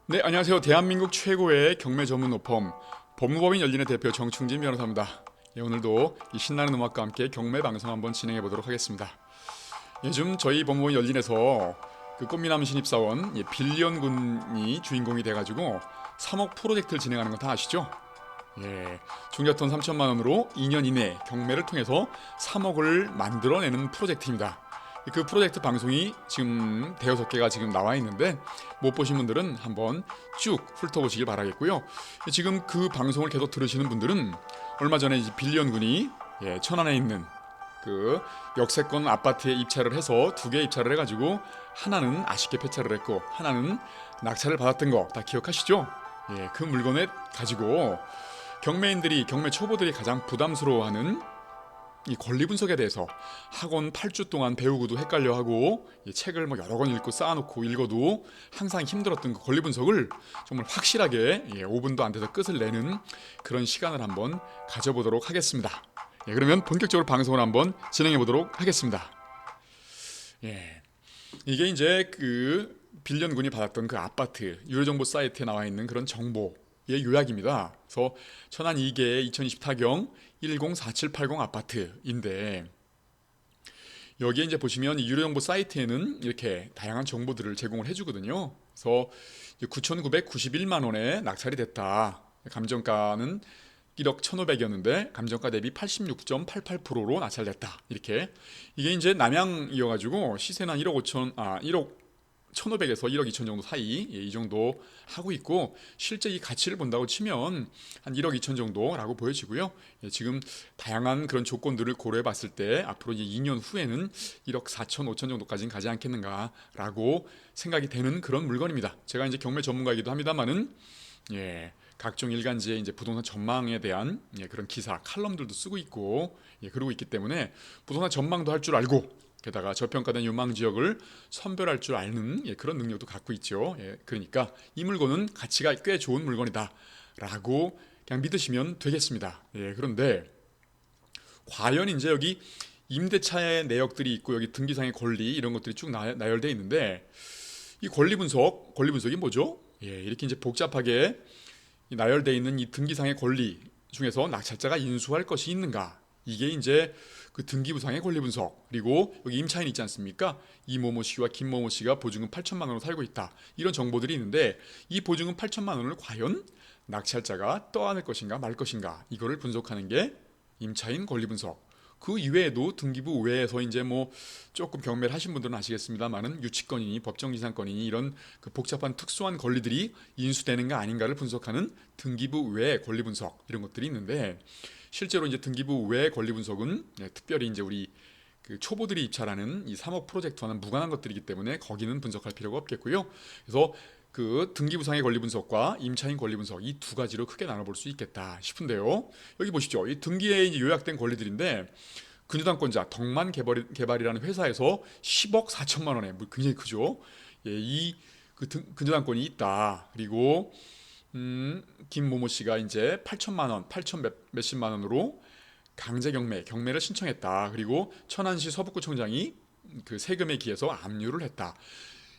네, 안녕하세요. 대한민국 최고의 경매 전문 로펌 법무법인 열린의 대표 정충진 변호사입니다. 예, 오늘도 이 신나는 음악과 함께 경매 방송 한번 진행해 보도록 하겠습니다. 요즘 저희 법무법인 열린에서 그 꽃미남 신입사원 빌리언 군이 주인공이 돼가지고 3억 프로젝트를 진행하는 거 다 아시죠? 예, 중저돈 3천만 원으로 2년 이내 경매를 통해서 3억을 만들어내는 프로젝트입니다. 그 프로젝트 방송이 지금 대여섯 개가 지금 나와 있는데 못 보신 분들은 한번 쭉 훑어보시길 바라겠고요. 지금 그 방송을 계속 들으시는 분들은 얼마 전에 빌리언 군이 천안에 있는 그 역세권 아파트에 입찰을 해서 두 개 입찰을 해가지고 하나는 아쉽게 폐차를 했고 하나는 낙찰을 받았던 거 다 기억하시죠? 예, 그 물건을 가지고 경매인들이 경매 초보들이 가장 부담스러워하는 이 권리 분석에 대해서 학원 8주 동안 배우고도 헷갈려하고 책을 뭐 여러 권 읽고 쌓아놓고 읽어도 항상 힘들었던 그 권리 분석을 정말 확실하게 5분도 안 돼서 끝을 내는 그런 시간을 한번 가져보도록 하겠습니다. 그러면 본격적으로 방송을 한번 진행해 보도록 하겠습니다. 이게 이제 그 빌리언 군이 받았던 그 아파트 유료정보 사이트에 나와 있는 그런 정보의 요약입니다. 그래서 천안 2개 2024경 104780 아파트인데 여기에 이제 보시면 이 유료정보 사이트에는 이렇게 다양한 정보들을 제공을 해주거든요. 그래서 9,991만 원에 낙찰이 됐다. 감정가는 1억 1,500이었는데 감정가 대비 86.88%로 낙찰됐다. 이렇게 이게 이제 남양이어가지고 시세는 1억 1,500에서 1억 2천 정도 사이 이 정도 하고 있고 실제 이 가치를 본다고 치면 한 1억 2천 정도라고 보여지고요. 지금 다양한 그런 조건들을 고려해 봤을 때 앞으로 이제 2년 후에는 1억 4천 5천 정도까지는 가지 않겠는가라고 생각이 되는 그런 물건입니다. 제가 이제 경매 전문가이기도 합니다만은 각종 일간지에 이제 부동산 전망에 대한 그런 기사, 칼럼들도 쓰고 있고 그러고 있기 때문에 부동산 전망도 할 줄 알고 게다가 저평가된 유망 지역을 선별할 줄 아는 그런 능력도 갖고 있죠. 그러니까 이 물건은 가치가 꽤 좋은 물건이다라고 그냥 믿으시면 되겠습니다. 그런데 과연 이제 여기 임대차의 내역들이 있고 여기 등기상의 권리 이런 것들이 쭉 나열되어 있는데 이 권리 분석이 뭐죠? 이렇게 이제 복잡하게 나열되어 있는 이 등기상의 권리 중에서 낙찰자가 인수할 것이 있는가? 이게 이제 그 등기부상의 권리 분석 그리고 여기 임차인 있지 않습니까? 이모모 씨와 김모모 씨가 보증금 8천만 원으로 살고 있다. 이런 정보들이 있는데 이 보증금 8천만 원을 과연 낙찰자가 떠안을 것인가 말 것인가 이거를 분석하는 게 임차인 권리 분석. 그 이외에도 등기부 외에서 이제 뭐 조금 경매를 하신 분들은 아시겠습니다만은 유치권이니 법정지상권이니 이런 그 복잡한 특수한 권리들이 인수되는가 아닌가를 분석하는 등기부 외 권리 분석 이런 것들이 있는데 실제로 이제 등기부 외 권리 분석은 특별히 이제 우리 그 초보들이 입찰하는 이 3억 프로젝트와는 무관한 것들이기 때문에 거기는 분석할 필요가 없겠고요. 그래서 그 등기부상의 권리 분석과 임차인 권리 분석 이 두 가지로 크게 나눠볼 수 있겠다 싶은데요. 여기 보시죠. 이 등기에 이제 요약된 권리들인데 근저당권자 덕만 개발이라는 회사에서 10억 4천만 원에 굉장히 크죠. 이그 근저당권이 있다. 그리고 김모모 씨가 이제 8천만 원, 8천 몇십만 원으로 경매를 신청했다. 그리고 천안시 서북구청장이 그 세금에 기해서 압류를 했다.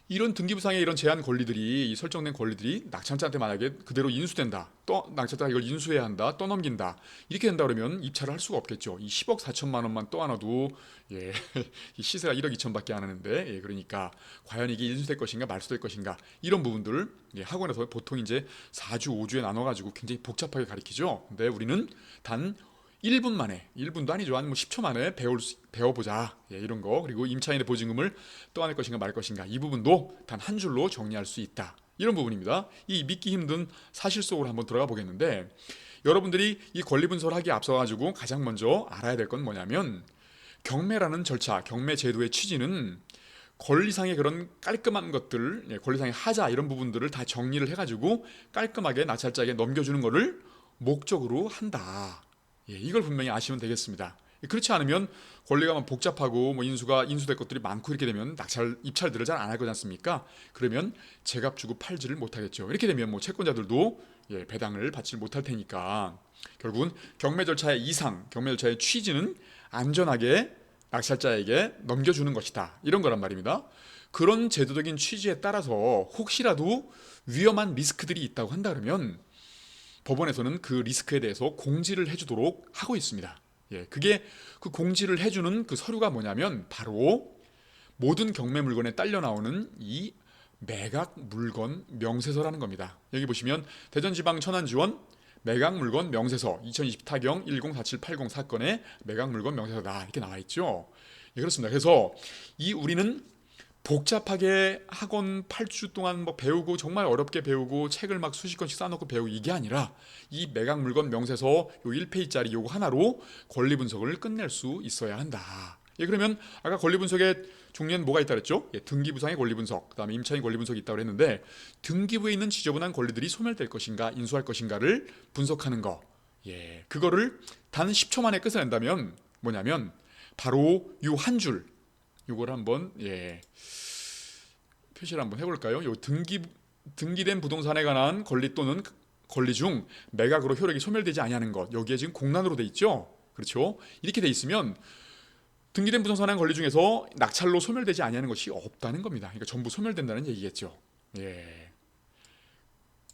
이런 등기부상의 이런 제한 권리들이 이 설정된 권리들이 낙찰자한테 만약에 그대로 인수된다. 또 낙찰자가 이걸 인수해야 한다. 떠넘긴다. 이렇게 된다 그러면 입찰을 할 수가 없겠죠. 이 10억 4천만 원만 떠안아도 이 시세가 1억 2천밖에 안 하는데 그러니까 과연 이게 인수될 것인가 말소될 것인가 이런 부분들을 학원에서 보통 이제 4주 5주에 나눠 가지고 굉장히 복잡하게 가르치죠. 근데 우리는 단 1분 만에, 1분도 아니죠. 한 뭐 10초 만에 배워보자. 이런 거. 그리고 임차인의 보증금을 떠안을 것인가 말 것인가. 이 부분도 단 한 줄로 정리할 수 있다. 이런 부분입니다. 이 믿기 힘든 사실 속으로 한번 들어가 보겠는데 여러분들이 이 권리 분석을 하기에 앞서가지고 가장 먼저 알아야 될 건 뭐냐면 경매라는 절차, 경매 제도의 취지는 권리상의 그런 깔끔한 것들, 권리상의 하자 이런 부분들을 다 정리를 해가지고 깔끔하게 낙찰자에게 넘겨주는 것을 목적으로 한다. 이걸 분명히 아시면 되겠습니다. 그렇지 않으면 권리가 막 복잡하고 뭐 인수될 것들이 많고 이렇게 되면 입찰들을 잘 안 할 거지 않습니까? 그러면 제값 주고 팔지를 못하겠죠. 이렇게 되면 뭐 채권자들도 배당을 받지 못할 테니까 결국은 경매 절차의 경매 절차의 취지는 안전하게 낙찰자에게 넘겨주는 것이다. 이런 거란 말입니다. 그런 제도적인 취지에 따라서 혹시라도 위험한 리스크들이 있다고 한다 그러면 법원에서는 그 리스크에 대해서 공지를 해주도록 하고 있습니다. 예, 그게 그 공지를 해주는 그 서류가 뭐냐면 바로 모든 경매 물건에 딸려 나오는 이 매각 물건 명세서라는 겁니다. 여기 보시면 대전지방 천안지원 매각 물건 명세서 2020 타경 104780 사건의 매각 물건 명세서다 이렇게 나와 있죠. 예, 그렇습니다. 그래서 이 우리는 복잡하게 학원 8주 동안 뭐 배우고 정말 어렵게 배우고 책을 막 수십 권씩 쌓아놓고 배우고 이게 아니라 이 매각 물건 명세서 요 1페이지짜리 요거 하나로 권리 분석을 끝낼 수 있어야 한다. 예, 그러면 아까 권리 분석의 종류는 뭐가 있다 그랬죠? 예, 등기부상의 권리 분석, 그다음에 임차인 권리 분석이 있다고 그랬는데 등기부에 있는 지저분한 권리들이 소멸될 것인가 인수할 것인가를 분석하는 거. 예, 그거를 단 10초 만에 끝내낸다면 뭐냐면 바로 요 한 줄 요걸 한번 표시를 한번 해볼까요? 요 등기된 부동산에 관한 권리 또는 권리 중 매각으로 효력이 소멸되지 아니하는 것 여기에 지금 공란으로 돼 있죠. 그렇죠? 이렇게 돼 있으면 등기된 부동산의 권리 중에서 낙찰로 소멸되지 아니하는 것이 없다는 겁니다. 그러니까 전부 소멸된다는 얘기겠죠. 예.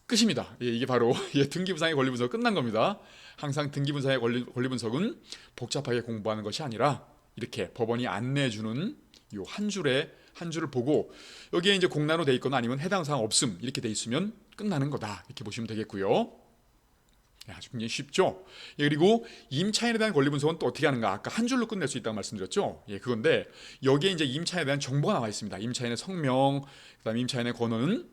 끝입니다. 예, 이게 바로 등기부상의 권리 분석 끝난 겁니다. 항상 등기부상의 권리 분석은 복잡하게 공부하는 것이 아니라 이렇게 법원이 안내해주는 요 한 줄을 보고 여기에 이제 공란으로 돼 있거나 아니면 해당 사항 없음 이렇게 돼 있으면 끝나는 거다 이렇게 보시면 되겠고요. 아주 굉장히 쉽죠. 예, 그리고 임차인에 대한 권리 분석은 또 어떻게 하는가? 아까 한 줄로 끝낼 수 있다고 말씀드렸죠. 예, 그건데 여기에 이제 임차인에 대한 정보가 나와 있습니다. 임차인의 성명, 그다음에 임차인의 권한은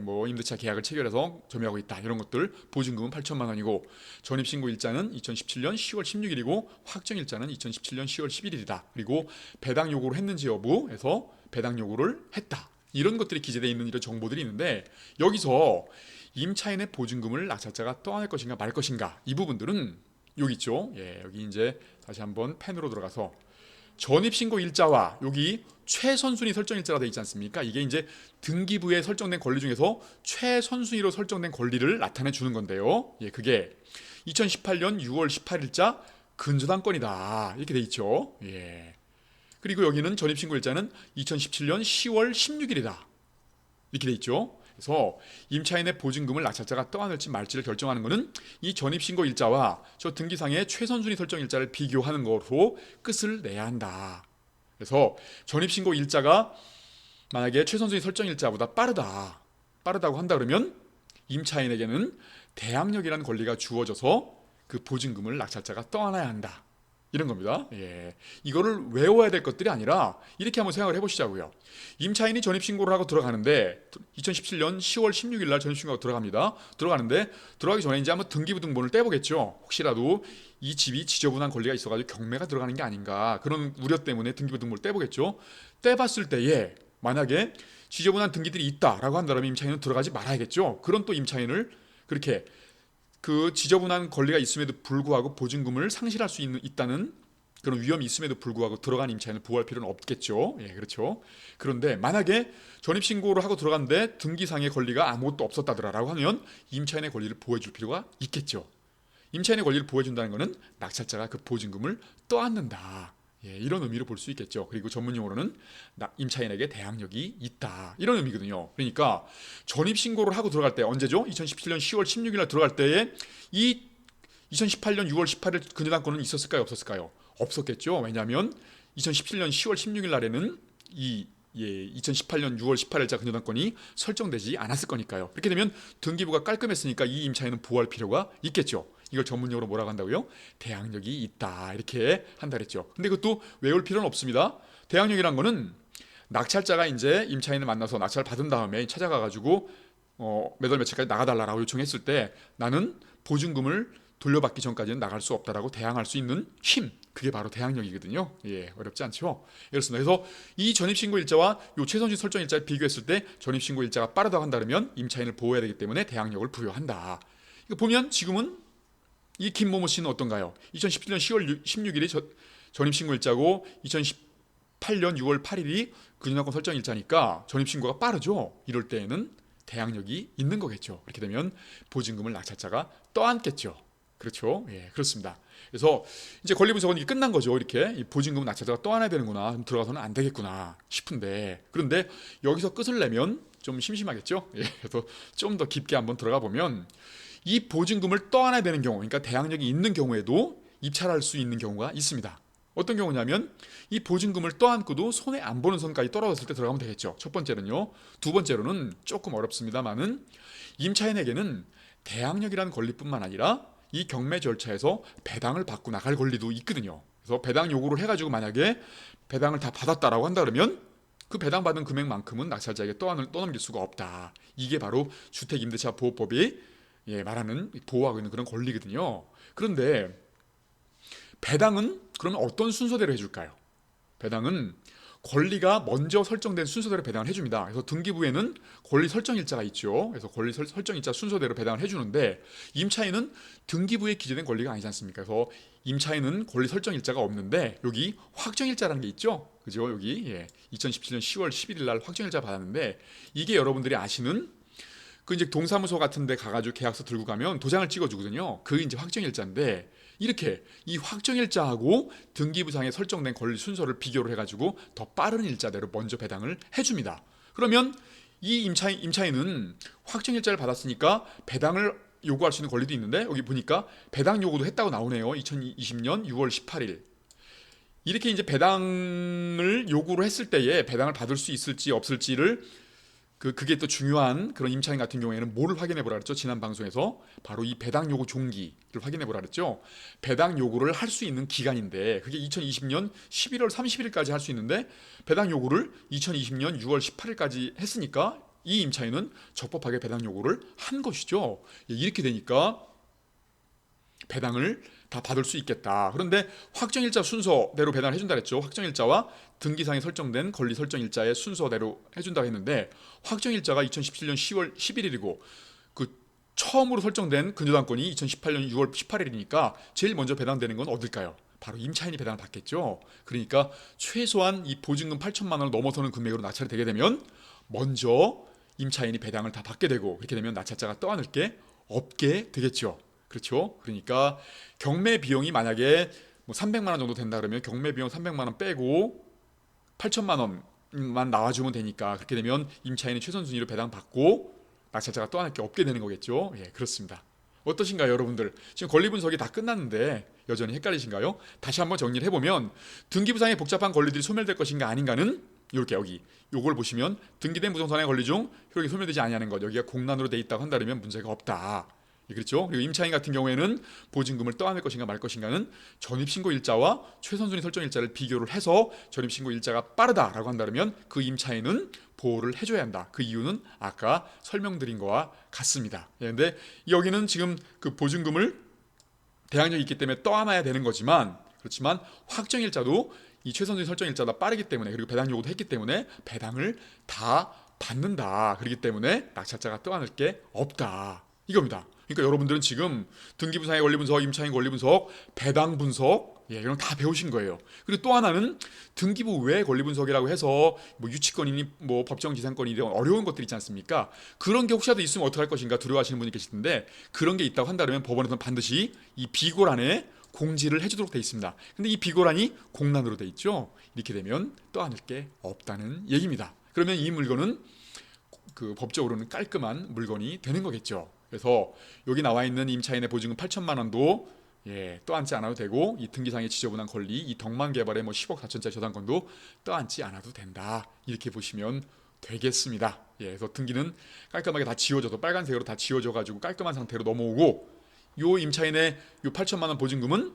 뭐 임대차 계약을 체결해서 점유하고 있다 이런 것들 보증금은 8천만 원이고 전입신고 일자는 2017년 10월 16일이고 확정 일자는 2017년 10월 11일이다. 그리고 배당 요구를 했는지 여부에서 배당 요구를 했다. 이런 것들이 기재되어 있는 이런 정보들이 있는데 여기서 임차인의 보증금을 낙찰자가 떠안을 것인가 말 것인가 이 부분들은 여기 있죠. 예, 여기 이제 다시 한번 펜으로 들어가서 전입신고 일자와 여기 최선순위 설정 일자가 되어 있지 않습니까? 이게 이제 등기부에 설정된 권리 중에서 최선순위로 설정된 권리를 나타내 주는 건데요. 예, 그게 2018년 6월 18일자 근저당권이다 이렇게 돼 있죠. 예. 그리고 여기는 전입신고 일자는 2017년 10월 16일이다 이렇게 돼 있죠. 그래서 임차인의 보증금을 낙찰자가 떠안을지 말지를 결정하는 것은 이 전입신고 일자와 저 등기상의 최선순위 설정 일자를 비교하는 것으로 끝을 내야 한다. 그래서 전입신고 일자가 만약에 최선순위 설정 일자보다 빠르다고 한다 그러면 임차인에게는 대항력이라는 권리가 주어져서 그 보증금을 낙찰자가 떠안아야 한다. 이런 겁니다. 예. 이거를 외워야 될 것들이 아니라 이렇게 한번 생각을 해보시자고요. 임차인이 전입신고를 하고 들어가는데 2017년 10월 16일 날 전입신고가 들어갑니다. 들어가기 전에 이제 한번 등기부 등본을 떼보겠죠. 혹시라도 이 집이 지저분한 권리가 있어가지고 경매가 들어가는 게 아닌가 그런 우려 때문에 등기부 등본을 떼보겠죠. 떼봤을 때에 만약에 지저분한 등기들이 있다라고 한다면 임차인은 들어가지 말아야겠죠. 그런 또 임차인을 그렇게 그 지저분한 권리가 있음에도 불구하고 보증금을 상실할 수 있다는 그런 위험이 있음에도 불구하고 들어간 임차인을 보호할 필요는 없겠죠. 예, 그렇죠. 그런데 만약에 전입신고를 하고 들어갔는데 등기상의 권리가 아무것도 없었다더라라고 하면 임차인의 권리를 보호해줄 필요가 있겠죠. 임차인의 권리를 보호해준다는 것은 낙찰자가 그 보증금을 떠안는다. 예, 이런 의미로 볼 수 있겠죠. 그리고 전문용어로는 임차인에게 대항력이 있다. 이런 의미거든요. 그러니까 전입신고를 하고 들어갈 때 언제죠? 2017년 10월 16일 날 들어갈 때에 이 2018년 6월 18일 근저당권은 있었을까요? 없었을까요? 없었겠죠. 왜냐하면 2017년 10월 16일 날에는 2018년 6월 18일자 근저당권이 설정되지 않았을 거니까요. 그렇게 되면 등기부가 깔끔했으니까 이 임차인은 보호할 필요가 있겠죠. 이걸 전문용어로 뭐라고 한다고요? 대항력이 있다 이렇게 한다 그랬죠. 근데 그것도 외울 필요는 없습니다. 대항력이란 거는 낙찰자가 이제 임차인을 만나서 낙찰을 받은 다음에 찾아가가지고 몇 월 며칠까지 나가달라고 요청했을 때 나는 보증금을 돌려받기 전까지는 나갈 수 없다라고 대항할 수 있는 힘 그게 바로 대항력이거든요. 예, 어렵지 않죠. 그렇습니다. 그래서 이 전입신고 일자와 요 최선순위 설정 일자를 비교했을 때 전입신고 일자가 빠르다고 한다면 임차인을 보호해야 되기 때문에 대항력을 부여한다. 이거 보면 지금은 이 김모모 씨는 어떤가요? 2017년 10월 16일이 전입신고 일자고 2018년 6월 8일이 근저당권 설정 일자니까 전입신고가 빠르죠. 이럴 때에는 대항력이 있는 거겠죠. 그렇게 되면 보증금을 낙찰자가 떠안겠죠. 그렇죠. 예, 그렇습니다. 그래서 이제 권리 분석은 이게 끝난 거죠. 이렇게 이 보증금은 낙찰자가 떠안아야 되는구나. 좀 들어가서는 안 되겠구나 싶은데, 그런데 여기서 끝을 내면 좀 심심하겠죠. 예, 그래서 좀 더 깊게 한번 들어가 보면 이 보증금을 떠안아야 되는 경우, 그러니까 대항력이 있는 경우에도 입찰할 수 있는 경우가 있습니다. 어떤 경우냐면 이 보증금을 떠안고도 손해 안 보는 선까지 떨어졌을 때 들어가면 되겠죠. 첫 번째는요. 두 번째로는 조금 어렵습니다만은 임차인에게는 대항력이라는 권리뿐만 아니라 이 경매 절차에서 배당을 받고 나갈 권리도 있거든요. 그래서 배당 요구를 해가지고 만약에 배당을 다 받았다라고 한다 그러면 그 배당받은 금액만큼은 낙찰자에게 떠넘길 수가 없다. 이게 바로 주택임대차 보호법이 말하는 보호하고 있는 그런 권리거든요. 그런데 배당은 그러면 어떤 순서대로 해줄까요? 배당은 권리가 먼저 설정된 순서대로 배당을 해줍니다. 그래서 등기부에는 권리 설정 일자가 있죠. 그래서 권리 설정 일자 순서대로 배당을 해주는데 임차인은 등기부에 기재된 권리가 아니지 않습니까? 그래서 임차인은 권리 설정 일자가 없는데 여기 확정 일자라는 게 있죠. 그죠? 여기 2017년 10월 11일 날 확정 일자 받았는데 이게 여러분들이 아시는 그 이제 동사무소 같은 데 가가지고 계약서 들고 가면 도장을 찍어주거든요. 그게 이제 확정일자인데 이렇게 이 확정일자하고 등기부상에 설정된 권리 순서를 비교를 해가지고 더 빠른 일자대로 먼저 배당을 해줍니다. 그러면 이 임차인은 확정일자를 받았으니까 배당을 요구할 수 있는 권리도 있는데 여기 보니까 배당 요구도 했다고 나오네요. 2020년 6월 18일. 이렇게 이제 배당을 요구를 했을 때에 배당을 받을 수 있을지 없을지를 그게 또 중요한 그런 임차인 같은 경우에는 뭐를 확인해 보라 그랬죠? 지난 방송에서 바로 이 배당 요구 종기를 확인해 보라 그랬죠? 배당 요구를 할 수 있는 기간인데 그게 2020년 11월 30일까지 할 수 있는데 배당 요구를 2020년 6월 18일까지 했으니까 이 임차인은 적법하게 배당 요구를 한 것이죠. 이렇게 되니까 배당을 다 받을 수 있겠다. 그런데 확정일자 순서대로 배당을 해준다 그랬죠. 확정일자와 등기상에 설정된 권리 설정 일자의 순서대로 해준다고 했는데 확정일자가 2017년 10월 11일이고 그 처음으로 설정된 근저당권이 2018년 6월 18일이니까 제일 먼저 배당되는 건 어딜까요? 바로 임차인이 배당을 받겠죠. 그러니까 최소한 이 보증금 8천만 원을 넘어서는 금액으로 낙찰이 되게 되면 먼저 임차인이 배당을 다 받게 되고 그렇게 되면 낙찰자가 떠안을 게 없게 되겠죠. 그렇죠? 그러니까 경매 비용이 만약에 뭐 300만 원 정도 된다 그러면 경매 비용 300만 원 빼고 8천만 원만 나와주면 되니까 그렇게 되면 임차인이 최선 순위로 배당받고 낙찰자가 떠안을 게 없게 되는 거겠죠. 예, 그렇습니다. 어떠신가요, 여러분들? 지금 권리 분석이 다 끝났는데 여전히 헷갈리신가요? 다시 한번 정리를 해보면 등기부상의 복잡한 권리들이 소멸될 것인가 아닌가는 이렇게 여기 요걸 보시면 등기된 부동산의 권리 중 효력이 소멸되지 아니하는 것 여기가 공란으로 돼 있다고 한다면 문제가 없다. 그렇죠? 그리고 임차인 같은 경우에는 보증금을 떠안을 것인가 말 것인가는 전입신고 일자와 최선순위 설정 일자를 비교를 해서 전입신고 일자가 빠르다라고 한다면 그 임차인은 보호를 해줘야 한다. 그 이유는 아까 설명드린 거와 같습니다. 그런데 여기는 지금 그 보증금을 대항력이 있기 때문에 떠안아야 되는 거지만 그렇지만 확정 일자도 이 최선순위 설정 일자가 빠르기 때문에 그리고 배당 요구도 했기 때문에 배당을 다 받는다. 그렇기 때문에 낙찰자가 떠안을 게 없다. 이겁니다. 그러니까 여러분들은 지금 등기부상의 권리 분석, 임차인 권리 분석, 배당 분석 이런 다 배우신 거예요. 그리고 또 하나는 등기부 외 권리 분석이라고 해서 뭐 유치권이니 뭐 법정 지상권이 이런 어려운 것들 있지 않습니까? 그런 게 혹시라도 있으면 어떡할 것인가 두려워하시는 분이 계실 텐데 그런 게 있다고 한다면 법원에서는 반드시 이 비고란에 공지를 해주도록 돼 있습니다. 근데 이 비고란이 공란으로 돼 있죠. 이렇게 되면 떠안을 게 없다는 얘기입니다. 그러면 이 물건은 그 법적으로는 깔끔한 물건이 되는 거겠죠. 그래서 여기 나와 있는 임차인의 보증금 8천만 원도 떠안지 않아도 되고 이 등기상의 지저분한 권리, 이 덕만개발의 뭐 10억 4천짜리 저당권도 떠안지 않아도 된다. 이렇게 보시면 되겠습니다. 그래서 등기는 깔끔하게 다 지워져서 빨간색으로 다 지워져가지고 깔끔한 상태로 넘어오고 요 임차인의 요 8천만 원 보증금은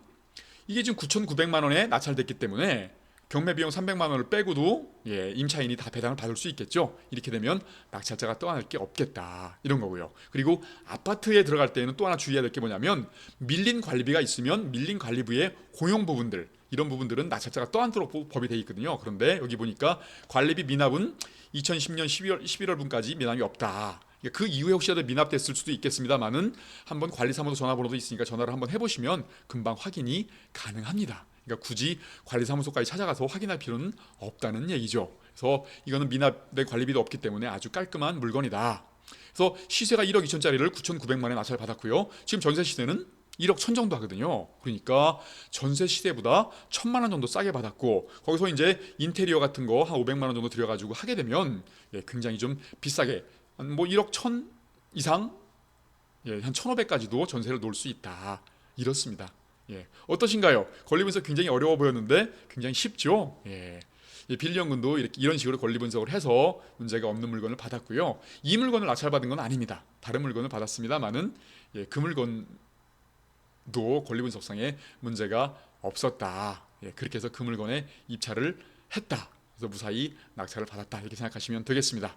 이게 지금 9,900만 원에 낙찰됐기 때문에 경매 비용 300만 원을 빼고도 임차인이 다 배당을 받을 수 있겠죠. 이렇게 되면 낙찰자가 떠안을 게 없겠다 이런 거고요. 그리고 아파트에 들어갈 때는 또 하나 주의해야 될 게 뭐냐면 밀린 관리비가 있으면 밀린 관리비의 공용 부분들 이런 부분들은 낙찰자가 떠안도록 법이 돼 있거든요. 그런데 여기 보니까 관리비 미납은 2010년 11월분까지 미납이 없다. 그 이후에 혹시라도 미납됐을 수도 있겠습니다만은 한번 관리사무소 전화번호도 있으니까 전화를 한번 해보시면 금방 확인이 가능합니다. 그러니까 굳이 관리사무소까지 찾아가서 확인할 필요는 없다는 얘기죠. 그래서 이거는 미납된 관리비도 없기 때문에 아주 깔끔한 물건이다. 그래서 시세가 1억 2천짜리를 9,900만 원에 낙찰 받았고요. 지금 전세 시세는 1억 1천 정도 하거든요. 그러니까 전세 시세보다 1천만 원 정도 싸게 받았고, 거기서 이제 인테리어 같은 거 한 500만 원 정도 들여가지고 하게 되면 굉장히 좀 비싸게 뭐 1억 1천 이상, 한 1,500까지도 전세를 놓을 수 있다. 이렇습니다. 어떠신가요? 권리 분석 굉장히 어려워 보였는데 굉장히 쉽죠? 빌리언군도 이렇게 이런 식으로 권리 분석을 해서 문제가 없는 물건을 받았고요. 이 물건을 낙찰받은 건 아닙니다. 다른 물건을 받았습니다만은 그 물건도 권리 분석상에 문제가 없었다. 그렇게 해서 그 물건에 입찰을 했다. 그래서 무사히 낙찰을 받았다. 이렇게 생각하시면 되겠습니다.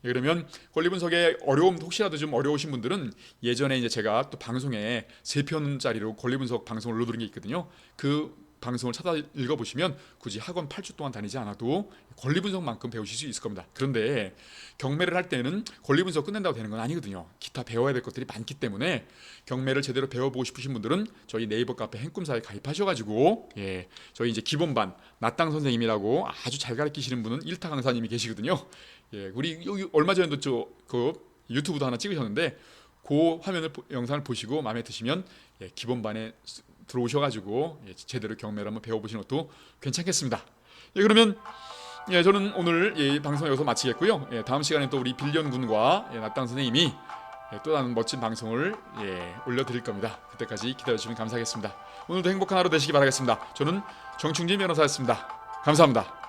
그러면 권리 분석의 어려움, 혹시라도 좀 어려우신 분들은 예전에 이제 제가 또 방송에 3편짜리로 권리 분석 방송을 올려드린 게 있거든요. 그 방송을 찾아 읽어보시면 굳이 학원 8주 동안 다니지 않아도 권리 분석만큼 배우실 수 있을 겁니다. 그런데 경매를 할 때는 권리 분석 끝낸다고 되는 건 아니거든요. 기타 배워야 될 것들이 많기 때문에 경매를 제대로 배워보고 싶으신 분들은 저희 네이버 카페 행꿈사에 가입하셔가지고 저희 이제 기본반 나땅 선생님이라고 아주 잘 가르치시는 분은 1타 강사님이 계시거든요. 우리 여기 얼마 전에도 그 유튜브도 하나 찍으셨는데 그 영상을 보시고 마음에 드시면 기본반에 들어오셔가지고 제대로 경매를 한번 배워보시는 것도 괜찮겠습니다. 그러면 저는 오늘 이 방송 여기서 마치겠고요. 다음 시간에 또 우리 빌리언 군과 나땅 선생님이 또 다른 멋진 방송을 올려드릴 겁니다. 그때까지 기다려주시면 감사하겠습니다. 오늘도 행복한 하루 되시기 바라겠습니다. 저는 정충진 변호사였습니다. 감사합니다.